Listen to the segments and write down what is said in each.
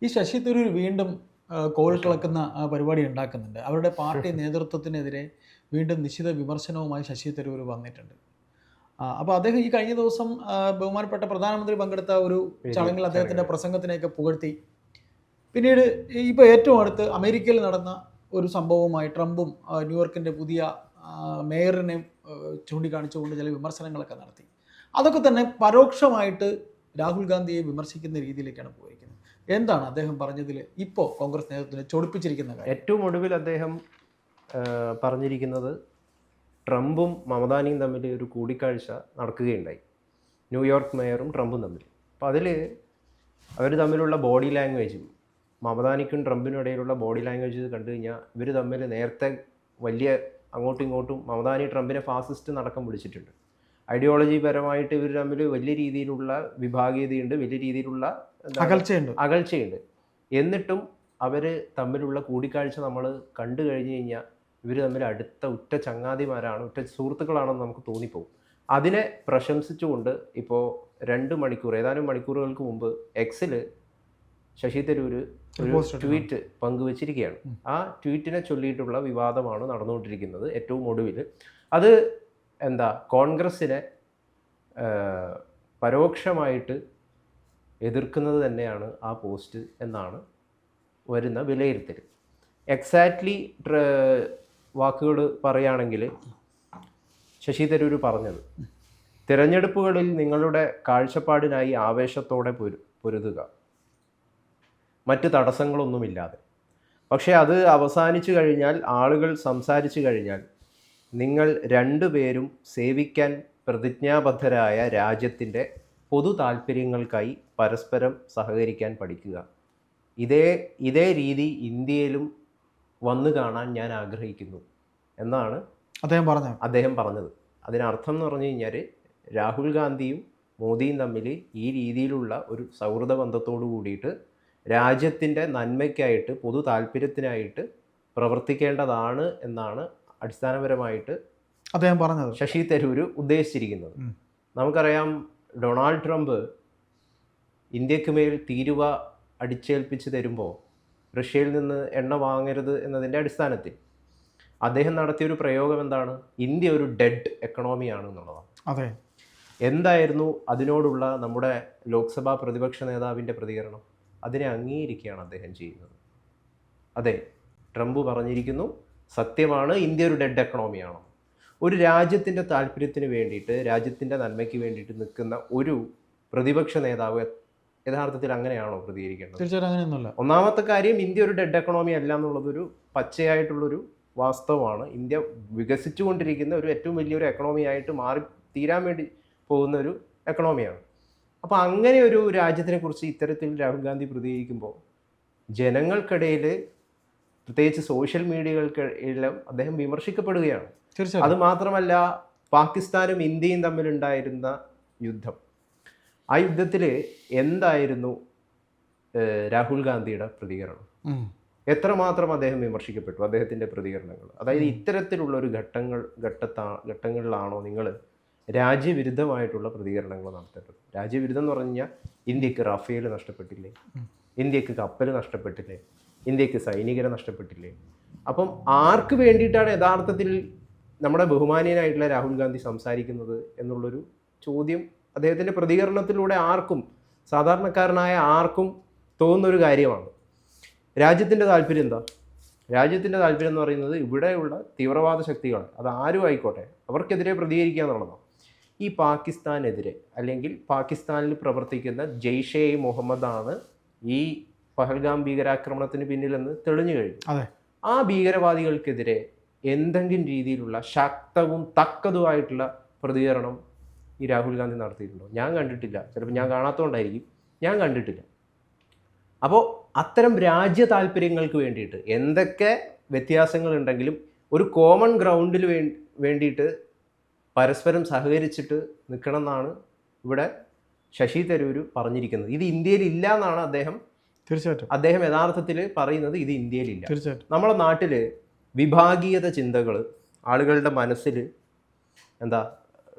ഈ ശശി തരൂർ വീണ്ടും കോൾ കളക്കുന്ന പരിപാടി ഉണ്ടാക്കുന്നുണ്ട്. അവരുടെ പാർട്ടി നേതൃത്വത്തിനെതിരെ വീണ്ടും നിശിത വിമർശനവുമായി ശശി തരൂർ വന്നിട്ടുണ്ട്. അപ്പോൾ അദ്ദേഹം ഈ കഴിഞ്ഞ ദിവസം ബഹുമാനപ്പെട്ട പ്രധാനമന്ത്രി പങ്കെടുത്ത ഒരു ചടങ്ങിൽ അദ്ദേഹത്തിൻ്റെ പ്രസംഗത്തിനെയൊക്കെ പുകഴ്ത്തി. പിന്നീട് ഇപ്പോൾ ഏറ്റവും അടുത്ത് അമേരിക്കയിൽ നടന്ന ഒരു സംഭവവുമായി ട്രംപും ന്യൂയോർക്കിൻ്റെ പുതിയ മേയറിനെ ചൂണ്ടിക്കാണിച്ചുകൊണ്ട് ചില വിമർശനങ്ങളൊക്കെ നടത്തി. അതൊക്കെ തന്നെ പരോക്ഷമായിട്ട് രാഹുൽ ഗാന്ധിയെ വിമർശിക്കുന്ന രീതിയിലേക്കാണ് പോയിരിക്കുന്നത്. എന്താണ് അദ്ദേഹം പറഞ്ഞതിൽ ഇപ്പോൾ കോൺഗ്രസ് നേതൃത്വത്തിനെ ചൊടിപ്പിച്ചിരിക്കുന്ന കാര്യം? ഏറ്റവും ഒടുവിൽ അദ്ദേഹം പറഞ്ഞിരിക്കുന്നത് ട്രംപും മമതാനിയും തമ്മിൽ ഒരു കൂടിക്കാഴ്ച നടക്കുകയുണ്ടായി, ന്യൂയോർക്ക് മേയറും ട്രംപും തമ്മിൽ. അപ്പോൾ അതിൽ അവർ തമ്മിലുള്ള ബോഡി ലാംഗ്വേജും മമതാനിക്കും ട്രംപിനും ഇടയിലുള്ള ബോഡി ലാംഗ്വേജ് കണ്ടു കഴിഞ്ഞാൽ ഇവർ തമ്മിൽ നേരത്തെ വലിയ അങ്ങോട്ടും ഇങ്ങോട്ടും മമതാനി ട്രംപിനെ ഫാസിസ്റ്റ് നടക്കം വിളിച്ചിട്ടുണ്ട്. ഐഡിയോളജി പരമായിട്ട് ഇവർ തമ്മിൽ വലിയ രീതിയിലുള്ള വിഭാഗീയതയുണ്ട്, വലിയ രീതിയിലുള്ള അകൽച്ചയുണ്ട്. എന്നിട്ടും അവർ തമ്മിലുള്ള കൂടിക്കാഴ്ച നമ്മൾ കണ്ടു കഴിഞ്ഞ് കഴിഞ്ഞാൽ ഇവർ തമ്മിൽ അടുത്ത ഉറ്റ ചങ്ങാതിമാരാണ്, ഉറ്റ സുഹൃത്തുക്കളാണെന്ന് നമുക്ക് തോന്നിപ്പോകും. അതിനെ പ്രശംസിച്ചുകൊണ്ട് ഇപ്പോൾ ഏതാനും മണിക്കൂറുകൾക്ക് മുമ്പ് എക്സിൽ ശശി തരൂർ ഒരു ട്വീറ്റ് പങ്കുവച്ചിരിക്കുകയാണ്. ആ ട്വീറ്റിനെ ചൊല്ലിയിട്ടുള്ള വിവാദമാണ് നടന്നുകൊണ്ടിരിക്കുന്നത്. ഏറ്റവും ഒടുവിൽ അത് കോൺഗ്രസ്സിനെ പരോക്ഷമായിട്ട് എതിർക്കുന്നത് തന്നെയാണ് ആ പോസ്റ്റ് എന്നാണ് വരുന്ന വിലയിരുത്തൽ. എക്സാക്ട്ലി വാക്കുകൾ പറയുകയാണെങ്കിൽ ശശി തരൂർ പറഞ്ഞത്, തിരഞ്ഞെടുപ്പുകളിൽ നിങ്ങളുടെ കാഴ്ചപ്പാടിനായി ആവേശത്തോടെ പൊരുതുക, മറ്റ് തടസ്സങ്ങളൊന്നുമില്ലാതെ. പക്ഷേ അത് അവസാനിച്ചു കഴിഞ്ഞാൽ, ആളുകൾ സംസാരിച്ചു കഴിഞ്ഞാൽ, നിങ്ങൾ രണ്ടുപേരും സേവിക്കാൻ പ്രതിജ്ഞാബദ്ധരായ രാജ്യത്തിൻ്റെ പൊതു താല്പര്യങ്ങൾക്കായി പരസ്പരം സഹകരിക്കാൻ പഠിക്കുക. ഇതേ രീതി ഇന്ത്യയിലും വന്നു കാണാൻ ഞാൻ ആഗ്രഹിക്കുന്നു എന്നാണ് അദ്ദേഹം പറഞ്ഞത്. അതിനർത്ഥം എന്ന് പറഞ്ഞു കഴിഞ്ഞാൽ രാഹുൽ ഗാന്ധിയും മോദിയും തമ്മിൽ ഈ രീതിയിലുള്ള ഒരു സൗഹൃദ ബന്ധത്തോടു കൂടിയിട്ട് രാജ്യത്തിൻ്റെ നന്മയ്ക്കായിട്ട് പൊതു താല്പര്യത്തിനായിട്ട് പ്രവർത്തിക്കേണ്ടതാണ് എന്നാണ് അടിസ്ഥാനപരമായിട്ട് അദ്ദേഹം പറഞ്ഞത്, ശശി തരൂർ ഉദ്ദേശിച്ചിരിക്കുന്നത്. നമുക്കറിയാം, ഡൊണാൾഡ് ട്രംപ് ഇന്ത്യക്ക് മേൽ തീരുവ അടിച്ചേൽപ്പിച്ച് തരുമ്പോൾ റഷ്യയിൽ നിന്ന് എണ്ണ വാങ്ങരുത് എന്നതിൻ്റെ അടിസ്ഥാനത്തിൽ അദ്ദേഹം നടത്തിയൊരു പ്രയോഗം എന്താണ്? ഇന്ത്യ ഒരു ഡെഡ് എക്കണോമിയാണ് എന്നുള്ളതാണ്. അതെ. എന്തായിരുന്നു അതിനോടുള്ള നമ്മുടെ ലോക്സഭാ പ്രതിപക്ഷ നേതാവിൻ്റെ പ്രതികരണം? അതിനെ അംഗീകരിക്കുകയാണ് അദ്ദേഹം ചെയ്യുന്നത്. അതെ, ട്രംപ് പറഞ്ഞിരിക്കുന്നു, സത്യമാണ്, ഇന്ത്യ ഒരു ഡെഡ് എക്കണോമിയാണോ. ഒരു രാജ്യത്തിൻ്റെ താല്പര്യത്തിന് വേണ്ടിയിട്ട്, രാജ്യത്തിൻ്റെ നന്മയ്ക്ക് വേണ്ടിയിട്ട് നിൽക്കുന്ന ഒരു പ്രതിപക്ഷ നേതാവ് യഥാർത്ഥത്തിൽ അങ്ങനെയാണോ പ്രതികരിക്കേണ്ടത്? തീർച്ചയായിട്ടും അങ്ങനെയൊന്നുമല്ല. ഒന്നാമത്തെ കാര്യം, ഇന്ത്യ ഒരു ഡെഡ് എക്കണോമി അല്ല എന്നുള്ളതൊരു പച്ചയായിട്ടുള്ളൊരു വാസ്തവമാണ്. ഇന്ത്യ വികസിച്ചുകൊണ്ടിരിക്കുന്ന ഒരു ഏറ്റവും വലിയൊരു എക്കണോമി ആയിട്ട് തീരാൻ വേണ്ടി പോകുന്ന ഒരു എക്കണോമിയാണ്. അപ്പോൾ അങ്ങനെ ഒരു രാജ്യത്തിനെ കുറിച്ച് ഇത്തരത്തിൽ രാഹുൽ ഗാന്ധി പ്രതികരിക്കുമ്പോൾ ജനങ്ങൾക്കിടയിൽ, പ്രത്യേകിച്ച് സോഷ്യൽ മീഡിയകൾക്കിടയിലും അദ്ദേഹം വിമർശിക്കപ്പെടുകയാണ്. അത് മാത്രമല്ല, പാകിസ്ഥാനും ഇന്ത്യയും തമ്മിലുണ്ടായിരുന്ന യുദ്ധം, ആ യുദ്ധത്തിൽ എന്തായിരുന്നു രാഹുൽ ഗാന്ധിയുടെ പ്രതികരണം? എത്രമാത്രം അദ്ദേഹം വിമർശിക്കപ്പെട്ടു, അദ്ദേഹത്തിൻ്റെ പ്രതികരണങ്ങൾ. അതായത് ഇത്തരത്തിലുള്ളൊരു ഘട്ടങ്ങളിലാണോ നിങ്ങൾ രാജ്യവിരുദ്ധമായിട്ടുള്ള പ്രതികരണങ്ങൾ നടത്തേണ്ടത്? രാജ്യവിരുദ്ധം എന്ന് പറഞ്ഞു കഴിഞ്ഞാൽ, ഇന്ത്യക്ക് റഫേൽ നഷ്ടപ്പെട്ടില്ലേ, ഇന്ത്യക്ക് കപ്പൽ നഷ്ടപ്പെട്ടില്ലേ, ഇന്ത്യക്ക് സൈനികരെ നഷ്ടപ്പെട്ടില്ലേ? അപ്പം ആർക്ക് വേണ്ടിയിട്ടാണ് യഥാർത്ഥത്തിൽ നമ്മുടെ ബഹുമാനീയനായിട്ടുള്ള രാഹുൽ ഗാന്ധി സംസാരിക്കുന്നത് എന്നുള്ളൊരു ചോദ്യം അദ്ദേഹത്തിൻ്റെ പ്രതികരണത്തിലൂടെ സാധാരണക്കാരനായ ആർക്കും തോന്നുന്നൊരു കാര്യമാണ്. രാജ്യത്തിൻ്റെ താല്പര്യം എന്താ? രാജ്യത്തിൻ്റെ താല്പര്യം എന്ന് പറയുന്നത് ഇവിടെയുള്ള തീവ്രവാദ ശക്തികൾ, അത് ആരും ആയിക്കോട്ടെ, അവർക്കെതിരെ പ്രതികരിക്കുക എന്നുള്ളതാണ്. ഈ പാകിസ്ഥാനെതിരെ, അല്ലെങ്കിൽ പാകിസ്ഥാനിൽ പ്രവർത്തിക്കുന്ന ജെയ്ഷെ ഇ മുഹമ്മദാണ് ഈ പഹൽഗാം ഭീകരാക്രമണത്തിന് പിന്നിലെന്ന് തെളിഞ്ഞു കഴിഞ്ഞു. ആ ഭീകരവാദികൾക്കെതിരെ എന്തെങ്കിലും രീതിയിലുള്ള ശക്തവും തക്കതുമായിട്ടുള്ള പ്രതികരണം ഈ രാഹുൽ ഗാന്ധി നടത്തിയിട്ടുണ്ടോ? ഞാൻ കണ്ടിട്ടില്ല. ചിലപ്പോൾ ഞാൻ കാണാത്തതുകൊണ്ടായിരിക്കും, ഞാൻ കണ്ടിട്ടില്ല. അപ്പോൾ അത്തരം രാജ്യ താല്പര്യങ്ങൾക്ക് വേണ്ടിയിട്ട് എന്തൊക്കെ വ്യത്യാസങ്ങളുണ്ടെങ്കിലും ഒരു കോമൺ ഗ്രൗണ്ടിൽ വേണ്ടിയിട്ട് പരസ്പരം സഹകരിച്ചിട്ട് നിൽക്കണം എന്നാണ് ഇവിടെ ശശി തരൂർ പറഞ്ഞിരിക്കുന്നത്. ഇത് ഇന്ത്യയിൽ ഇല്ല എന്നാണ് അദ്ദേഹം യഥാർത്ഥത്തിൽ പറയുന്നത്. ഇത് ഇന്ത്യയിലില്ല. നമ്മുടെ നാട്ടിൽ വിഭാഗീയത ചിന്തകൾ ആളുകളുടെ മനസ്സിൽ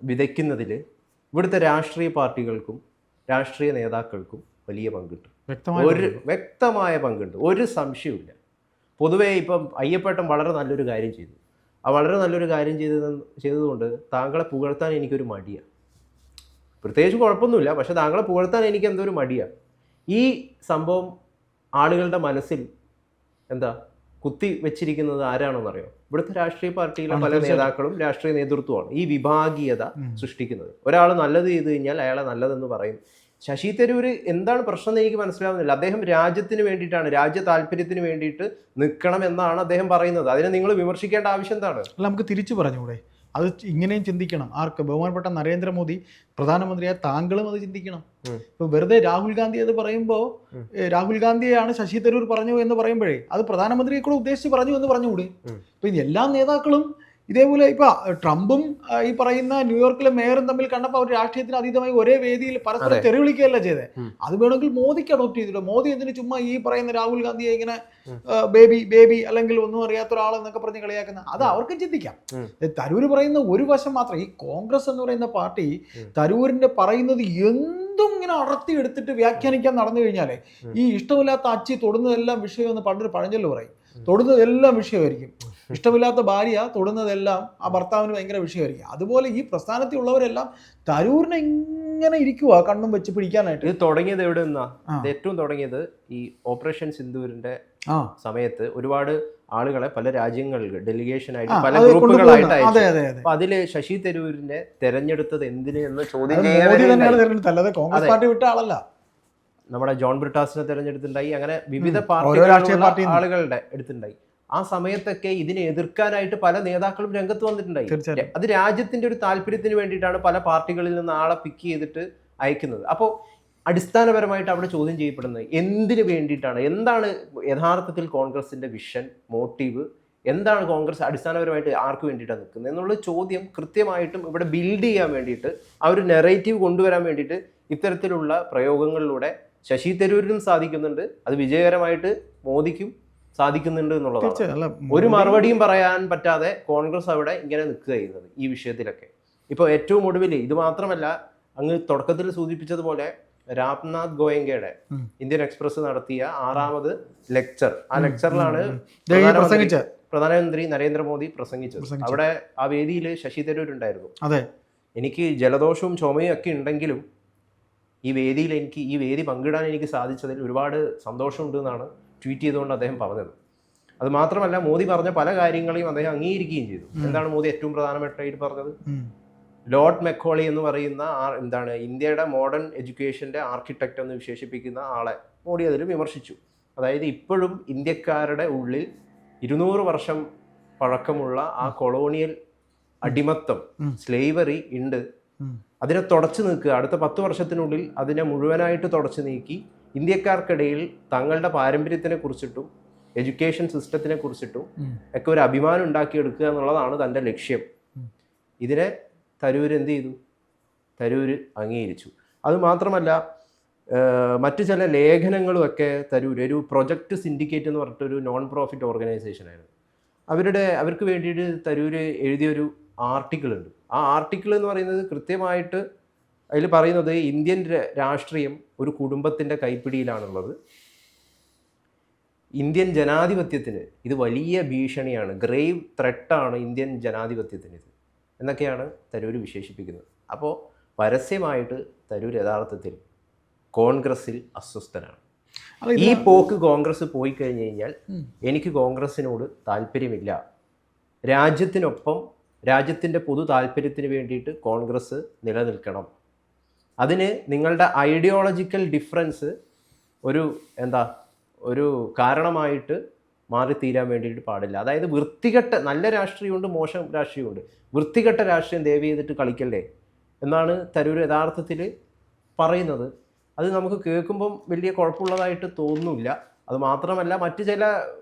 വിതയ്ക്കുന്നതിൽ ഇവിടുത്തെ രാഷ്ട്രീയ പാർട്ടികൾക്കും രാഷ്ട്രീയ നേതാക്കൾക്കും വലിയ പങ്കിട്ടു. വ്യക്തമായ പങ്കുണ്ട്, ഒരു സംശയവുമില്ല. പൊതുവേ ഇപ്പം അയ്യപ്പേട്ടൻ വളരെ നല്ലൊരു കാര്യം ചെയ്തു. ആ വളരെ നല്ലൊരു കാര്യം ചെയ്തതുകൊണ്ട് താങ്കളെ പുകഴ്ത്താൻ എനിക്കൊരു മടിയാണ്. പ്രത്യേകിച്ച് കുഴപ്പമൊന്നുമില്ല, പക്ഷെ താങ്കളെ പുകഴ്ത്താൻ എനിക്ക് എന്തോ ഒരു മടിയാണ്. ഈ സംഭവം ആളുകളുടെ മനസ്സിൽ എന്താ കുത്തി വെച്ചിരിക്കുന്നത് ആരാണെന്നറിയോ? ഇവിടുത്തെ രാഷ്ട്രീയ പാർട്ടിയിലെ പല നേതാക്കളും രാഷ്ട്രീയ നേതൃത്വമാണ് ഈ വിഭാഗീയത സൃഷ്ടിക്കുന്നത്. ഒരാൾ നല്ലത് ചെയ്തു കഴിഞ്ഞാൽ അയാളെ നല്ലതെന്ന് പറയും. ശശി തരൂര് എന്താണ് പ്രശ്നം എന്ന് എനിക്ക് മനസ്സിലാവുന്നില്ല. അദ്ദേഹം രാജ്യത്തിന് വേണ്ടിയിട്ടാണ്, രാജ്യ താല്പര്യത്തിന് വേണ്ടിയിട്ട് നിൽക്കണം എന്നാണ് അദ്ദേഹം പറയുന്നത്. അതിനെ നിങ്ങൾ വിമർശിക്കേണ്ട ആവശ്യം എന്താണ്? അല്ല, നമുക്ക് തിരിച്ചു പറഞ്ഞുകൂടെ? അത് ഇങ്ങനെയും ചിന്തിക്കണം. ആർക്ക്? ബഹുമാനപ്പെട്ട നരേന്ദ്രമോദി പ്രധാനമന്ത്രിയായ താങ്കളും അത് ചിന്തിക്കണം. ഇപ്പൊ വെറുതെ രാഹുൽ ഗാന്ധി അത് പറയുമ്പോൾ രാഹുൽ ഗാന്ധിയെയാണ് ശശി തരൂർ പറഞ്ഞു എന്ന് പറയുമ്പോഴേ അത് പ്രധാനമന്ത്രിയെ കൂടെ ഉദ്ദേശിച്ച് പറഞ്ഞു എന്ന് പറഞ്ഞുകൂടെ? ഇപ്പൊ എല്ലാ നേതാക്കളും ഇതേപോലെ ഇപ്പൊ ട്രംപും ഈ പറയുന്ന ന്യൂയോർക്കിലെ മേയറും തമ്മിൽ കണ്ടപ്പോൾ അവർ രാഷ്ട്രീയത്തിന് അതീതമായി ഒരേ വേദിയിൽ പരസ്പരം തെറി വിളിക്കുകയല്ല ചെയ്തത്. അത് വേണമെങ്കിൽ മോദിക്ക് അഡോപ്റ്റ് ചെയ്തിട്ടോ. മോദി എന്തിനു ചുമ്മാ ഈ പറയുന്ന രാഹുൽ ഗാന്ധിയെ ഇങ്ങനെ ബേബി അല്ലെങ്കിൽ ഒന്നും അറിയാത്ത ഒരാളെന്നൊക്കെ പറഞ്ഞ് കളിയാക്കുന്ന? അത് അവർക്കും ചിന്തിക്കാം. തരൂര് പറയുന്ന ഒരു വശം മാത്രം. ഈ കോൺഗ്രസ് എന്ന് പറയുന്ന പാർട്ടി തരൂരിന്റെ പറയുന്നത് എന്തും ഇങ്ങനെ അടർത്തി എടുത്തിട്ട് വ്യാഖ്യാനിക്കാൻ നടന്നു കഴിഞ്ഞാലേ ഈ ഇഷ്ടമില്ലാത്ത അച്ചി തൊടുന്നതെല്ലാം വിഷയമെന്ന് പണ്ടൊരു പഴഞ്ചൊല്ല് പറയും. തൊടുന്നതെല്ലാം വിഷയമായിരിക്കും. ഇഷ്ടമില്ലാത്ത ഭാര്യ തൊടുന്നതെല്ലാം ആ ഭർത്താവിന് ഭയങ്കര വിഷയമായിരിക്കും. അതുപോലെ ഈ പ്രസ്ഥാനത്തിൽ ഉള്ളവരെല്ലാം തരൂരിനെ ഇങ്ങനെ ഇരിക്കുക കണ്ണും വെച്ച് പിടിക്കാനായിട്ട്. ഇത് തുടങ്ങിയത് എവിടെ നിന്നാ? ഏറ്റവും തുടങ്ങിയത് ഈ ഓപ്പറേഷൻ സിന്ദൂരിന്റെ സമയത്ത് ഒരുപാട് ആളുകളെ പല രാജ്യങ്ങളിൽ ഡെലിഗേഷൻ ആയിട്ട് പല ഗ്രൂപ്പുകളായിട്ട് അയച്ചു. അപ്പൊ അതില് ശശി തരൂരിനെ തെരഞ്ഞെടുത്തത് എന്തിന് എന്ന് ചോദ്യം ആളല്ല. നമ്മുടെ ജോൺ ബ്രിട്ടാസിനെ തെരഞ്ഞെടുത്തിട്ടുണ്ടായി. അങ്ങനെ വിവിധ പാർട്ടി ആളുകളുടെ എടുത്തിട്ടുണ്ടായി. ആ സമയത്തൊക്കെ ഇതിനെ എതിർക്കാനായിട്ട് പല നേതാക്കളും രംഗത്ത് വന്നിട്ടുണ്ടായി. അത് രാജ്യത്തിന്റെ ഒരു താല്പര്യത്തിന് വേണ്ടിയിട്ടാണ് പല പാർട്ടികളിൽ നിന്ന് ആളെ പിക്ക് ചെയ്തിട്ട് അയക്കുന്നത്. അപ്പോൾ അടിസ്ഥാനപരമായിട്ട് അവിടെ ചോദ്യം ചെയ്യപ്പെടുന്നത് എന്തിനു വേണ്ടിയിട്ടാണ്? എന്താണ് യഥാർത്ഥത്തിൽ കോൺഗ്രസിന്റെ വിഷൻ, മോട്ടീവ് എന്താണ്? കോൺഗ്രസ് അടിസ്ഥാനപരമായിട്ട് ആർക്ക് വേണ്ടിയിട്ടാണ് നിൽക്കുന്നത് എന്നുള്ള ചോദ്യം കൃത്യമായിട്ടും ഇവിടെ ബിൽഡ് ചെയ്യാൻ വേണ്ടിയിട്ട് ആ ഒരു നെറേറ്റീവ് കൊണ്ടുവരാൻ വേണ്ടിയിട്ട് ഇത്തരത്തിലുള്ള പ്രയോഗങ്ങളിലൂടെ ശശി തരൂരിനും സാധിക്കുന്നുണ്ട്. അത് വിജയകരമായിട്ട് മോദിക്കും സാധിക്കുന്നുണ്ട് എന്നുള്ളതാണ്. ഒരു മറുപടിയും പറയാൻ പറ്റാതെ കോൺഗ്രസ് അവിടെ ഇങ്ങനെ നിൽക്കുക ചെയ്യുന്നത് ഈ വിഷയത്തിലൊക്കെ. ഇപ്പോൾ ഏറ്റവും ഒടുവിൽ ഇത് മാത്രമല്ല, അങ്ങ് തുടക്കത്തിൽ സൂചിപ്പിച്ചതുപോലെ രാംനാഥ് ഗോയങ്കയുടെ ഇന്ത്യൻ എക്സ്പ്രസ് നടത്തിയ 6ാമത് ലെക്ചർ, ആ ലെക്ചറിലാണ് പ്രധാനമന്ത്രി നരേന്ദ്രമോദി പ്രസംഗിച്ചത്. അവിടെ ആ വേദിയിൽ ശശി തരൂർ ഉണ്ടായിരുന്നു. എനിക്ക് ജലദോഷവും ചുമയും ഒക്കെ ഉണ്ടെങ്കിലും ഈ വേദിയിൽ എനിക്ക് ഈ വേദി പങ്കിടാൻ എനിക്ക് സാധിച്ചതിൽ ഒരുപാട് സന്തോഷമുണ്ട് എന്നാണ് ട്വീറ്റ് ചെയ്തുകൊണ്ട് അദ്ദേഹം പറഞ്ഞത്. അത് മാത്രമല്ല, മോദി പറഞ്ഞ പല കാര്യങ്ങളെയും അദ്ദേഹം അംഗീകരിക്കുകയും ചെയ്തു. എന്താണ് മോദി ഏറ്റവും പ്രധാനമായിട്ട് പറഞ്ഞത്? ലോർഡ് മെക്കോളി എന്ന് പറയുന്ന എന്താണ് ഇന്ത്യയുടെ മോഡേൺ എഡ്യൂക്കേഷന്റെ ആർക്കിടെക്റ്റ് എന്ന് വിശേഷിപ്പിക്കുന്ന ആളെ മോദി അതിൽ വിമർശിച്ചു. അതായത് ഇപ്പോഴും ഇന്ത്യക്കാരുടെ ഉള്ളിൽ 200 വർഷം പഴക്കമുള്ള ആ കൊളോണിയൽ അടിമത്തം, സ്ലേവറി ഉണ്ട്. അതിനെ തുടച്ചു നീക്കുക, അടുത്ത 10 വർഷത്തിനുള്ളിൽ അതിനെ മുഴുവനായിട്ട് തുടച്ചു നീക്കി ഇന്ത്യക്കാർക്കിടയിൽ തങ്ങളുടെ പാരമ്പര്യത്തിനെ കുറിച്ചിട്ടും എഡ്യൂക്കേഷൻ സിസ്റ്റത്തിനെ കുറിച്ചിട്ടും ഒക്കെ ഒരു അഭിമാനം ഉണ്ടാക്കിയെടുക്കുക എന്നുള്ളതാണ് തൻ്റെ ലക്ഷ്യം. ഇതിനെ തരൂർ എന്ത് ചെയ്തു? തരൂർ അംഗീകരിച്ചു. അതുമാത്രമല്ല, മറ്റു ചില ലേഖനങ്ങളുമൊക്കെ തരൂർ ഒരു പ്രൊജക്ട് സിൻഡിക്കേറ്റ് എന്ന് പറഞ്ഞിട്ടൊരു നോൺ പ്രോഫിറ്റ് ഓർഗനൈസേഷനായിരുന്നു. അവർക്ക് വേണ്ടിയിട്ട് തരൂർ എഴുതിയൊരു ആർട്ടിക്കിൾ ഉണ്ട്. ആ ആർട്ടിക്കിൾ എന്ന് പറയുന്നത് കൃത്യമായിട്ട് അതിൽ പറയുന്നത് ഇന്ത്യൻ രാഷ്ട്രീയം ഒരു കുടുംബത്തിൻ്റെ കൈപ്പിടിയിലാണുള്ളത്. ഇന്ത്യൻ ജനാധിപത്യത്തിന് ഇത് വലിയ ഭീഷണിയാണ്, ഗ്രേവ് ത്രെട്ടാണ് ഇന്ത്യൻ ജനാധിപത്യത്തിന് ഇത് എന്നൊക്കെയാണ് തരൂർ വിശേഷിപ്പിക്കുന്നത്. അപ്പോൾ പരസ്യമായിട്ട് തരൂർ യഥാർത്ഥത്തിൽ കോൺഗ്രസിൽ അസ്വസ്ഥനാണ്. ഈ പോക്ക് കോൺഗ്രസ് പോയി കഴിഞ്ഞു കഴിഞ്ഞാൽ എനിക്ക് കോൺഗ്രസിനോട് താല്പര്യമില്ല, രാജ്യത്തിനൊപ്പം രാജ്യത്തിൻ്റെ പൊതു താല്പര്യത്തിന് വേണ്ടിയിട്ട് കോൺഗ്രസ് നിലനിൽക്കണം, അതിന് നിങ്ങളുടെ ഐഡിയോളജിക്കൽ ഡിഫറൻസ് ഒരു കാരണമായിട്ട് മാറിത്തീരാൻ വേണ്ടിയിട്ട് പാടില്ല. അതായത് വൃത്തികെട്ട നല്ല രാഷ്ട്രീയമുണ്ട്, മോശം രാഷ്ട്രീയമുണ്ട്. വൃത്തികെട്ട രാഷ്ട്രീയം ദയവ് ചെയ്തിട്ട് കളിക്കല്ലേ എന്നാണ് തരൂർ യഥാർത്ഥത്തിൽ പറയുന്നത്. അത് നമുക്ക് കേൾക്കുമ്പം വലിയ കുഴപ്പമുള്ളതായിട്ട് തോന്നുന്നില്ല. അത് മാത്രമല്ല, മറ്റു ചില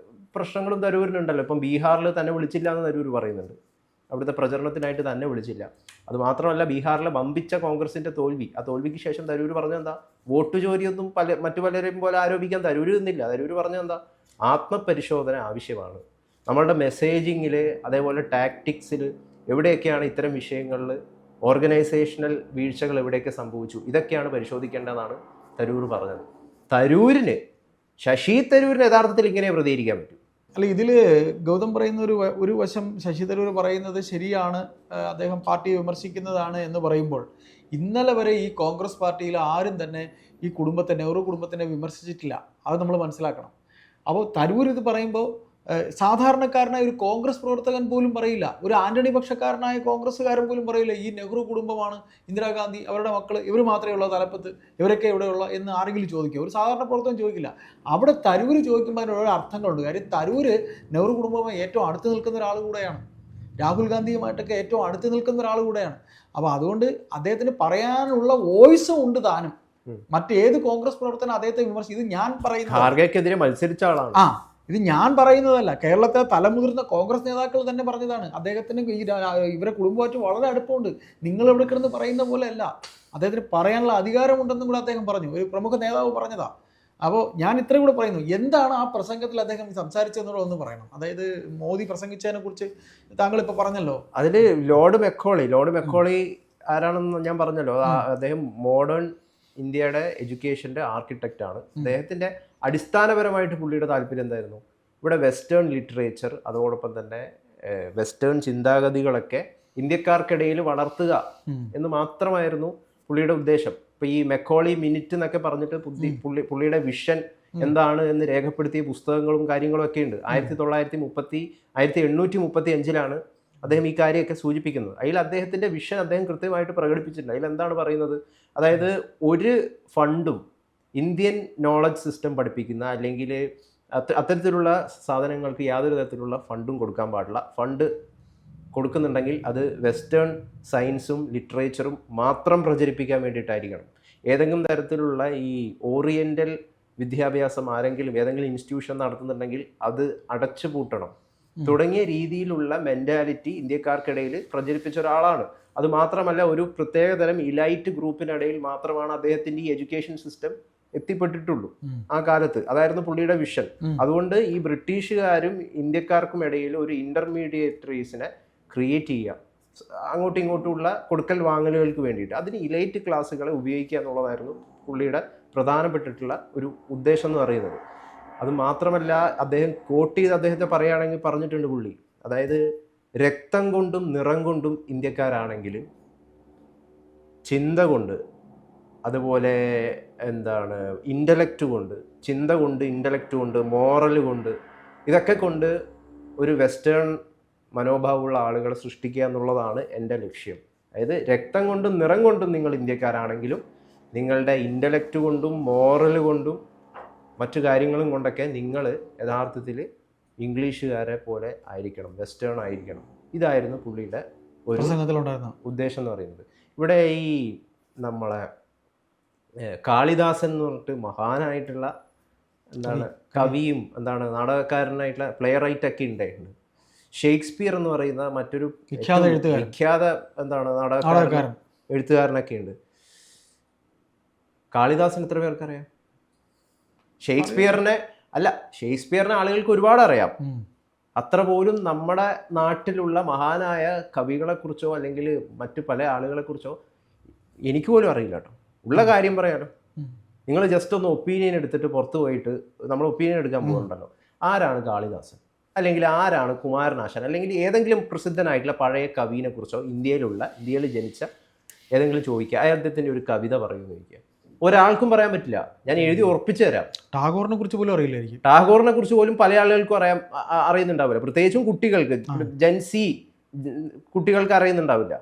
പ്രശ്നങ്ങളും തരൂരിനുണ്ടല്ലോ. ഇപ്പം ബീഹാറിൽ തന്നെ വിളിച്ചില്ല എന്ന് തരൂർ പറയുന്നുണ്ട്. അവിടുത്തെ പ്രചരണത്തിനായിട്ട് തന്നെ വിളിച്ചില്ല. അതുമാത്രമല്ല, ബീഹാറിലെ വമ്പിച്ച കോൺഗ്രസിൻ്റെ തോൽവി, ആ തോൽവിക്ക് ശേഷം തരൂർ പറഞ്ഞെന്താ? വോട്ട് ചോരിയൊന്നും മറ്റു പലരെയും പോലെ ആരോപിക്കാൻ തരൂർ നിന്നില്ല. തരൂർ പറഞ്ഞെന്താ? ആത്മപരിശോധന ആവശ്യമാണ്. നമ്മളുടെ മെസ്സേജിങ്ങിൽ, അതേപോലെ ടാക്ടിക്സിൽ എവിടെയൊക്കെയാണ് ഇത്തരം വിഷയങ്ങളിൽ ഓർഗനൈസേഷണൽ വീഴ്ചകൾ എവിടെയൊക്കെ സംഭവിച്ചു, ഇതൊക്കെയാണ് പരിശോധിക്കേണ്ടതെന്നാണ് തരൂർ പറഞ്ഞത്. തരൂരിന്, ശശി തരൂരിന് യഥാർത്ഥത്തിൽ ഇങ്ങനെ പ്രതികരിക്കാൻ പറ്റും? അല്ല, ഇതിൽ ഗൗതം പറയുന്ന ഒരു വശം ശശി തരൂർ പറയുന്നത് ശരിയാണ്, അദ്ദേഹം പാർട്ടിയെ വിമർശിക്കുന്നതാണ് എന്ന് പറയുമ്പോൾ, ഇന്നലെ വരെ ഈ കോൺഗ്രസ് പാർട്ടിയിൽ ആരും തന്നെ ഈ കുടുംബത്തെ, നെഹ്റു കുടുംബത്തിനെ വിമർശിച്ചിട്ടില്ല. അത് നമ്മൾ മനസ്സിലാക്കണം. അപ്പോൾ തരൂർ ഇത് പറയുമ്പോൾ സാധാരണക്കാരനായ ഒരു കോൺഗ്രസ് പ്രവർത്തകൻ പോലും പറയില്ല, ഒരു ആന്റണി പക്ഷക്കാരനായ കോൺഗ്രസ്സുകാരൻ പോലും പറയില്ല ഈ നെഹ്റു കുടുംബമാണ്, ഇന്ദിരാഗാന്ധി, അവരുടെ മക്കൾ, ഇവർ മാത്രമേ ഉള്ള തലപ്പത്ത്, ഇവരൊക്കെ ഇവിടെയുള്ള എന്ന് ആരെങ്കിലും ചോദിക്കുക? ഒരു സാധാരണ പ്രവർത്തകൻ ചോദിക്കില്ല. അവിടെ തരൂർ ചോദിക്കുമ്പോൾ അതിന് ഓരോ അർത്ഥങ്ങളുണ്ട്. കാര്യം തരൂർ നെഹ്റു കുടുംബവുമായി ഏറ്റവും അടുത്ത് നിൽക്കുന്ന ഒരാൾ കൂടെയാണ്, രാഹുൽ ഗാന്ധിയുമായിട്ടൊക്കെ ഏറ്റവും അടുത്ത് നിൽക്കുന്ന ഒരാൾ കൂടെയാണ്. അപ്പോൾ അതുകൊണ്ട് അദ്ദേഹത്തിന് പറയാനുള്ള വോയിസും ഉണ്ട് താനും. മറ്റേത് കോൺഗ്രസ് പ്രവർത്തനം അദ്ദേഹത്തെ വിമർശിക്കും. ഇത് ഞാൻ പറയുന്നത് മത്സരിച്ച ആളാണ്. ഇത് ഞാൻ പറയുന്നതല്ല, കേരളത്തിലെ തലമുതിർന്ന കോൺഗ്രസ് നേതാക്കൾ തന്നെ പറഞ്ഞതാണ്. അദ്ദേഹത്തിന് ഇവരെ കുടുംബമായിട്ട് വളരെ അടുപ്പമുണ്ട്. നിങ്ങൾ ഇവിടെ കിടന്ന് പറയുന്ന പോലെ അല്ല, അദ്ദേഹത്തിന് പറയാനുള്ള അധികാരമുണ്ടെന്നും കൂടെ അദ്ദേഹം പറഞ്ഞു, ഒരു പ്രമുഖ നേതാവ് പറഞ്ഞതാ. അപ്പോൾ ഞാൻ ഇത്രയും കൂടെ പറയുന്നു, എന്താണ് ആ പ്രസംഗത്തിൽ അദ്ദേഹം സംസാരിച്ചതെന്നുള്ള ഒന്ന് പറയണം. അതായത് മോദി പ്രസംഗിച്ചതിനെ കുറിച്ച് താങ്കൾ ഇപ്പോൾ പറഞ്ഞല്ലോ. അതിൽ ലോർഡ് മെക്കോളി ആരാണെന്ന് ഞാൻ പറഞ്ഞല്ലോ. അദ്ദേഹം മോഡേൺ ഇന്ത്യയുടെ എഡ്യൂക്കേഷൻ്റെ ആർക്കിടെക്റ്റ് ആണ്. അദ്ദേഹത്തിൻ്റെ അടിസ്ഥാനപരമായിട്ട് പുള്ളിയുടെ താല്പര്യം എന്തായിരുന്നു? ഇവിടെ വെസ്റ്റേൺ ലിറ്ററേച്ചർ, അതോടൊപ്പം തന്നെ വെസ്റ്റേൺ ചിന്താഗതികളൊക്കെ ഇന്ത്യക്കാർക്കിടയിൽ വളർത്തുക എന്ന് മാത്രമായിരുന്നു പുള്ളിയുടെ ഉദ്ദേശം. ഇപ്പോൾ ഈ മെക്കോളി മിനിറ്റ് എന്നൊക്കെ പറഞ്ഞിട്ട് പുള്ളിയുടെ വിഷൻ എന്താണ് എന്ന് രേഖപ്പെടുത്തിയ പുസ്തകങ്ങളും കാര്യങ്ങളും ഒക്കെ ഉണ്ട്. 1835 അദ്ദേഹം ഈ കാര്യമൊക്കെ സൂചിപ്പിക്കുന്നത്. അതിൽ അദ്ദേഹത്തിൻ്റെ വിഷൻ അദ്ദേഹം കൃത്യമായിട്ട് പ്രകടിപ്പിച്ചിട്ടുണ്ട്. അതിൽ എന്താണ് പറയുന്നത്? അതായത് ഒരു ഫണ്ടും ഇന്ത്യൻ നോളജ് സിസ്റ്റം പഠിപ്പിക്കുന്ന അല്ലെങ്കിൽ അത്തരത്തിലുള്ള സാധനങ്ങൾക്ക് യാതൊരു തരത്തിലുള്ള ഫണ്ടും കൊടുക്കാൻ പാടില്ല. ഫണ്ട് കൊടുക്കുന്നുണ്ടെങ്കിൽ അത് വെസ്റ്റേൺ സയൻസും ലിറ്ററേച്ചറും മാത്രം പ്രചരിപ്പിക്കാൻ വേണ്ടിയിട്ടായിരിക്കണം. ഏതെങ്കിലും തരത്തിലുള്ള ഈ ഓറിയൻ്റൽ വിദ്യാഭ്യാസം ഏതെങ്കിലും ഇൻസ്റ്റിറ്റ്യൂഷൻ നടത്തുന്നുണ്ടെങ്കിൽ അത് അടച്ചു പൂട്ടണം തുടങ്ങിയ രീതിയിലുള്ള മെൻറ്റാലിറ്റി ഇന്ത്യക്കാർക്കിടയിൽ പ്രചരിപ്പിച്ച ഒരാളാണ്. അത് മാത്രമല്ല, ഒരു പ്രത്യേകതരം ഇലൈറ്റ് ഗ്രൂപ്പിനിടയിൽ മാത്രമാണ് അദ്ദേഹത്തിൻ്റെ ഈ എഡ്യൂക്കേഷൻ സിസ്റ്റം എത്തിപ്പെട്ടിട്ടുള്ളൂ ആ കാലത്ത്. അതായിരുന്നു പുള്ളിയുടെ വിഷൻ. അതുകൊണ്ട് ഈ ബ്രിട്ടീഷുകാരും ഇന്ത്യക്കാർക്കും ഇടയിൽ ഒരു ഇന്റർമീഡിയറ്ററീസിനെ ക്രിയേറ്റ് ചെയ്യുക, അങ്ങോട്ടും ഇങ്ങോട്ടുമുള്ള കൊടുക്കൽ വാങ്ങലുകൾക്ക് വേണ്ടിയിട്ട്. അതിന് ഇലൈറ്റ് ക്ലാസ്സുകളെ ഉപയോഗിക്കുക എന്നുള്ളതായിരുന്നു പുള്ളിയുടെ പ്രധാനപ്പെട്ടിട്ടുള്ള ഒരു ഉദ്ദേശം എന്ന് പറയുന്നത്. അത് മാത്രമല്ല, അദ്ദേഹം കോട്ട് ചെയ്ത് അദ്ദേഹത്തെ പറയുകയാണെങ്കിൽ പറഞ്ഞിട്ടുണ്ട് പുള്ളി, അതായത് രക്തം കൊണ്ടും നിറം കൊണ്ടും ഇന്ത്യക്കാരാണെങ്കിലും ചിന്ത കൊണ്ട്, അതുപോലെ ഇൻ്റലക്റ്റ് കൊണ്ട്, ചിന്ത കൊണ്ട്, ഇൻ്റലക്റ്റ് കൊണ്ട്, മോറൽ കൊണ്ട്, ഇതൊക്കെ കൊണ്ട് ഒരു വെസ്റ്റേൺ മനോഭാവമുള്ള ആളുകളെ സൃഷ്ടിക്കുക എന്നുള്ളതാണ് എൻ്റെ ലക്ഷ്യം. അതായത് രക്തം കൊണ്ടും നിറം കൊണ്ടും നിങ്ങൾ ഇന്ത്യക്കാരാണെങ്കിലും നിങ്ങളുടെ ഇൻ്റലക്റ്റ് കൊണ്ടും മോറൽ കൊണ്ടും മറ്റു കാര്യങ്ങളും കൊണ്ടൊക്കെ നിങ്ങൾ യഥാർത്ഥത്തിൽ ഇംഗ്ലീഷുകാരെ പോലെ ആയിരിക്കണം, വെസ്റ്റേൺ ആയിരിക്കണം. ഇതായിരുന്നു പുള്ളിയുടെ ഒരു ഉദ്ദേശം എന്ന് പറയുന്നത്. ഇവിടെ ഈ നമ്മളെ കാളിദാസൻ എന്ന് പറഞ്ഞിട്ട് മഹാനായിട്ടുള്ള കവിയും നാടകക്കാരനായിട്ടുള്ള പ്ലേ റൈറ്റ് ഒക്കെ ഉണ്ടായിട്ടുണ്ട്. ഷേക്സ്പിയർ എന്ന് പറയുന്ന മറ്റൊരു വിഖ്യാത നാടകക്കാരൻ, എഴുത്തുകാരനൊക്കെ ഉണ്ട്. കാളിദാസൻ എത്ര പേർക്കറിയാം? ഷേക്സ്പിയറിനെ ആളുകൾക്ക് ഒരുപാട് അറിയാം. അത്ര പോലും നമ്മുടെ നാട്ടിലുള്ള മഹാനായ കവികളെക്കുറിച്ചോ അല്ലെങ്കിൽ മറ്റു പല ആളുകളെക്കുറിച്ചോ എനിക്ക് പോലും അറിയില്ല കേട്ടോ. ഉള്ള കാര്യം പറയാലോ. നിങ്ങൾ ജസ്റ്റ് ഒന്ന് ഒപ്പീനിയൻ എടുത്തിട്ട് പുറത്ത് പോയിട്ട് നമ്മൾ ഒപ്പീനിയൻ എടുക്കാൻ പോകുന്നുണ്ടല്ലോ, ആരാണ് കാളിദാസൻ, അല്ലെങ്കിൽ ആരാണ് കുമാരനാശാൻ, അല്ലെങ്കിൽ ഏതെങ്കിലും പ്രസിദ്ധനായിട്ടുള്ള പഴയ കവിനെ കുറിച്ചോ ഇന്ത്യയിൽ ജനിച്ച ഏതെങ്കിലും ചോദിക്കുക, അദ്ദേഹത്തിൻ്റെ ഒരു കവിത പറയുമെന്ന് ചോദിക്കുക. ഒരാൾക്കും പറയാൻ പറ്റില്ല. ഞാൻ എഴുതി ഉറപ്പിച്ചു തരാം. ടാഗോറിനെ കുറിച്ച് പോലും അറിയില്ലായിരിക്കും. ടാഗോറിനെ കുറിച്ച് പോലും പല ആളുകൾക്കും അറിയുന്നുണ്ടാവില്ല. പ്രത്യേകിച്ചും കുട്ടികൾക്ക്, ജൻസി കുട്ടികൾക്ക് അറിയുന്നുണ്ടാവില്ല.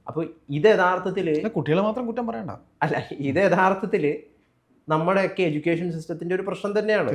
അപ്പോൾ ഇത് യഥാർത്ഥത്തിൽ കുട്ടികളെ മാത്രം കുറ്റം പറയണ്ട. ഇത് യഥാർത്ഥത്തിൽ നമ്മുടെയൊക്കെ എഡ്യൂക്കേഷൻ സിസ്റ്റത്തിന്റെ ഒരു പ്രശ്നം തന്നെയാണ്.